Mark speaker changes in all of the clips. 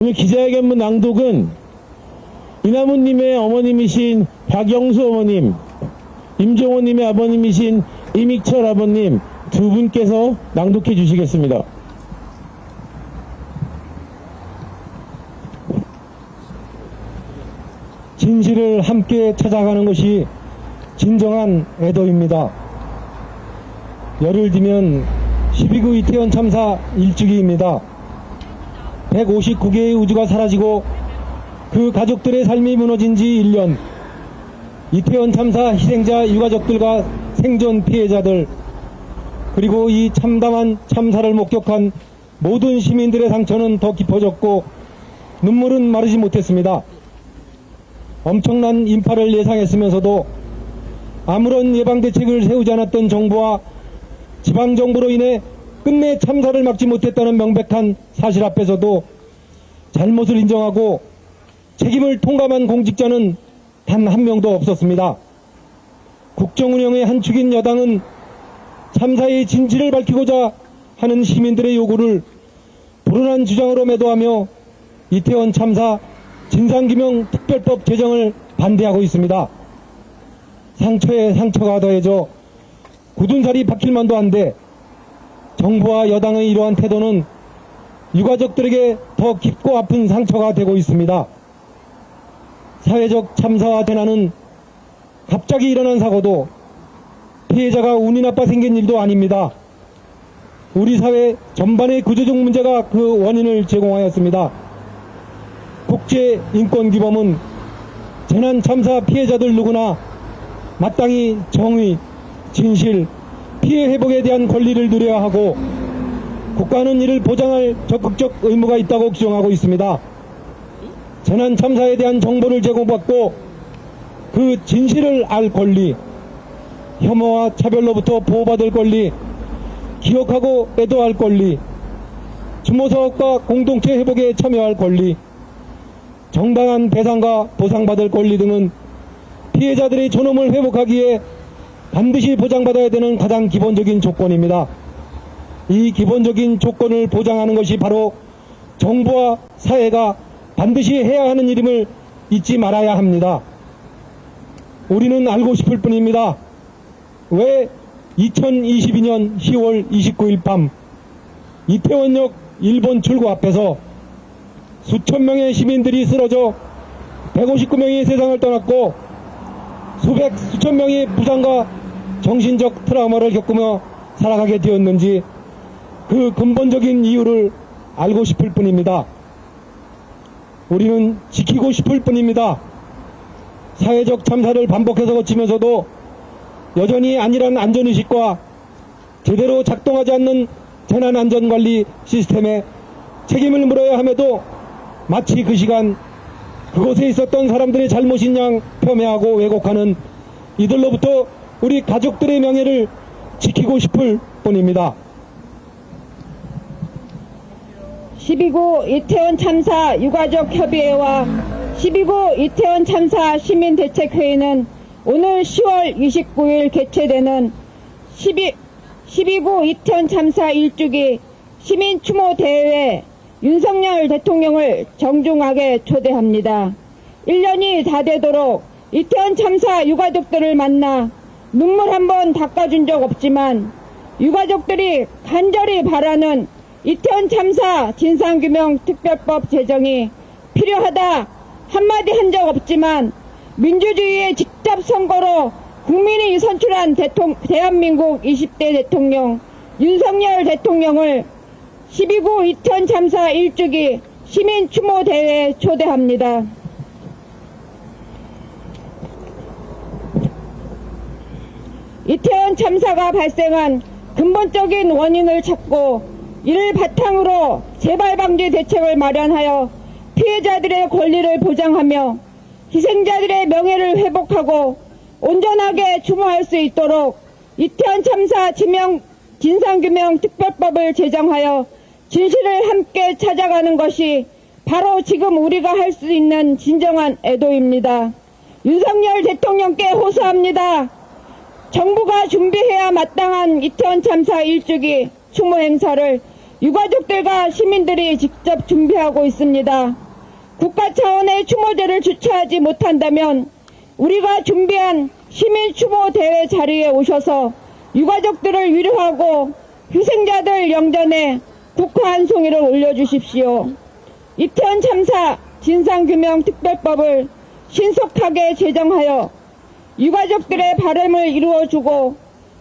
Speaker 1: 오늘 기자회견문 낭독은 이나무님의 어머님이신 박영수 어머님, 임종호님의 아버님이신 이믹철 아버님 두 분께서 낭독해 주시겠습니다. 진실을 함께 찾아가는 것이 진정한 애도입니다. 열흘 뒤면 12구 이태원 참사 1주기입니다. 159개의 우주가 사라지고 그 가족들의 삶이 무너진 지 1년, 이태원 참사 희생자 유가족들과 생존 피해자들, 그리고 이 참담한 참사를 목격한 모든 시민들의 상처는 더 깊어졌고 눈물은 마르지 못했습니다. 엄청난 인파를 예상했으면서도 아무런 예방대책을 세우지 않았던 정부와 지방정부로 인해 끝내 참사를 막지 못했다는 명백한 사실 앞에서도 잘못을 인정하고 책임을 통감한 공직자는 단 한 명도 없었습니다. 국정운영의 한 축인 여당은 참사의 진실을 밝히고자 하는 시민들의 요구를 불운한 주장으로 매도하며 이태원 참사 진상규명 특별법 제정을 반대하고 있습니다. 상처에 상처가 더해져 굳은 살이 박힐 만도 한데 정부와 여당의 이러한 태도는 유가족들에게 더 깊고 아픈 상처가 되고 있습니다. 사회적 참사와 재난은 갑자기 일어난 사고도 피해자가 운이 나빠 생긴 일도 아닙니다. 우리 사회 전반의 구조적 문제가 그 원인을 제공하였습니다. 국제인권기범은 재난 참사 피해자들 누구나 마땅히 정의, 진실, 피해 회복에 대한 권리를 누려야 하고 국가는 이를 보장할 적극적 의무가 있다고 규정하고 있습니다. 재난 참사에 대한 정보를 제공받고 그 진실을 알 권리, 혐오와 차별로부터 보호받을 권리, 기억하고 애도할 권리, 추모사업과 공동체 회복에 참여할 권리, 정당한 배상과 보상받을 권리 등은 피해자들의 존엄을 회복하기에 반드시 보장받아야 되는 가장 기본적인 조건입니다. 이 기본적인 조건을 보장하는 것이 바로 정부와 사회가 반드시 해야 하는 일임을 잊지 말아야 합니다. 우리는 알고 싶을 뿐입니다. 왜 2022년 10월 29일 밤 이태원역 일본 출구 앞에서 수천 명의 시민들이 쓰러져 159명이 세상을 떠났고 수천 명이 부상과 정신적 트라우마를 겪으며 살아가게 되었는지 그 근본적인 이유를 알고 싶을 뿐입니다. 우리는 지키고 싶을 뿐입니다. 사회적 참사를 반복해서 거치면서도 여전히 안일한 안전의식과 제대로 작동하지 않는 재난안전관리 시스템에 책임을 물어야 함에도 마치 그 시간 그곳에 있었던 사람들의 잘못인 양 폄훼하고 왜곡하는 이들로부터 우리 가족들의 명예를 지키고 싶을 뿐입니다.
Speaker 2: 12구 이태원 참사 유가족 협의회와 12구 이태원 참사 시민대책회의는 오늘 10월 29일 개최되는 12구 이태원 참사 1주기 시민추모대회에 윤석열 대통령을 정중하게 초대합니다. 1년이 다 되도록 이태원 참사 유가족들을 만나 눈물 한 번 닦아준 적 없지만 유가족들이 간절히 바라는 이태원 참사 진상규명 특별법 제정이 필요하다 한마디 한 적 없지만 민주주의의 직접 선거로 국민이 선출한 대한민국 20대 대통령 윤석열 대통령을 12구 이태원 참사 1주기 시민추모대회에 초대합니다. 이태원 참사가 발생한 근본적인 원인을 찾고 이를 바탕으로 재발방지 대책을 마련하여 피해자들의 권리를 보장하며 희생자들의 명예를 회복하고 온전하게 추모할 수 있도록 이태원 참사 진상규명 특별법을 제정하여 진실을 함께 찾아가는 것이 바로 지금 우리가 할 수 있는 진정한 애도입니다. 윤석열 대통령께 호소합니다. 정부가 준비해야 마땅한 이태원 참사 1주기 추모 행사를 유가족들과 시민들이 직접 준비하고 있습니다. 국가 차원의 추모제를 주최하지 못한다면 우리가 준비한 시민 추모 대회 자리에 오셔서 유가족들을 위로하고 희생자들 영전에 국화 한 송이를 올려주십시오. 이태원 참사 진상규명특별법을 신속하게 제정하여 유가족들의 바람을 이루어주고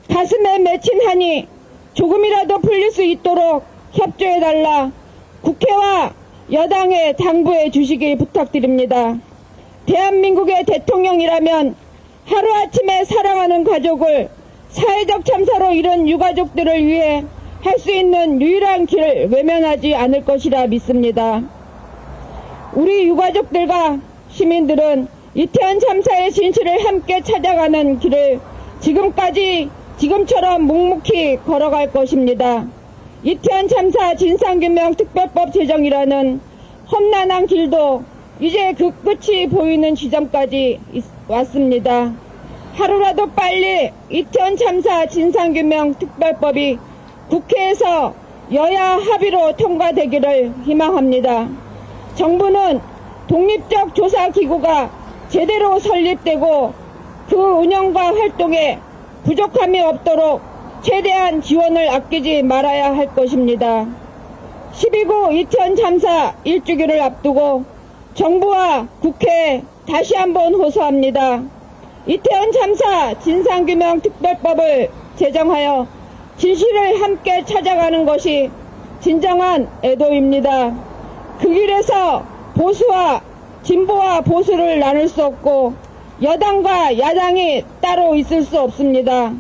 Speaker 2: 가슴에 맺힌 한이 조금이라도 풀릴 수 있도록 협조해달라 국회와 여당에 당부해 주시길 부탁드립니다. 대한민국의 대통령이라면 하루아침에 사랑하는 가족을 사회적 참사로 잃은 유가족들을 위해 할 수 있는 유일한 길을 외면하지 않을 것이라 믿습니다. 우리 유가족들과 시민들은 이태원 참사의 진실을 함께 찾아가는 길을 지금처럼 묵묵히 걸어갈 것입니다. 이태원 참사 진상규명 특별법 제정이라는 험난한 길도 이제 그 끝이 보이는 지점까지 왔습니다. 하루라도 빨리 이태원 참사 진상규명 특별법이 국회에서 여야 합의로 통과되기를 희망합니다. 정부는 독립적 조사기구가 제대로 설립되고 그 운영과 활동에 부족함이 없도록 최대한 지원을 아끼지 말아야 할 것입니다. 12구 이태원 참사 1주기를 앞두고 정부와 국회에 다시 한번 호소합니다. 이태원 참사 진상규명 특별법을 제정하여 진실을 함께 찾아가는 것이 진정한 애도입니다. 그 길에서 진보와 보수를 나눌 수 없고 여당과 야당이 따로 있을 수 없습니다.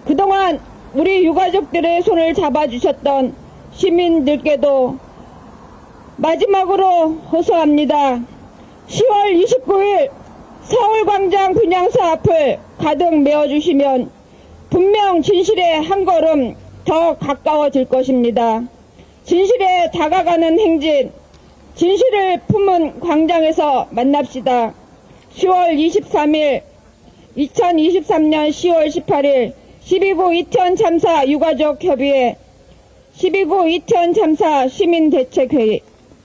Speaker 2: 그동안 우리 유가족들의 손을 잡아주셨던 시민들께도 마지막으로 호소합니다. 10월 29일 서울광장 분향소 앞을 가득 메워주시면 분명 진실에 한 걸음 더 가까워질 것입니다. 진실에 다가가는 행진, 진실을 품은 광장에서 만납시다. 10월 23일, 2023년 10월 18일 12구 이태원 참사 유가족 협의회 12구 이태원 참사 시민대책회의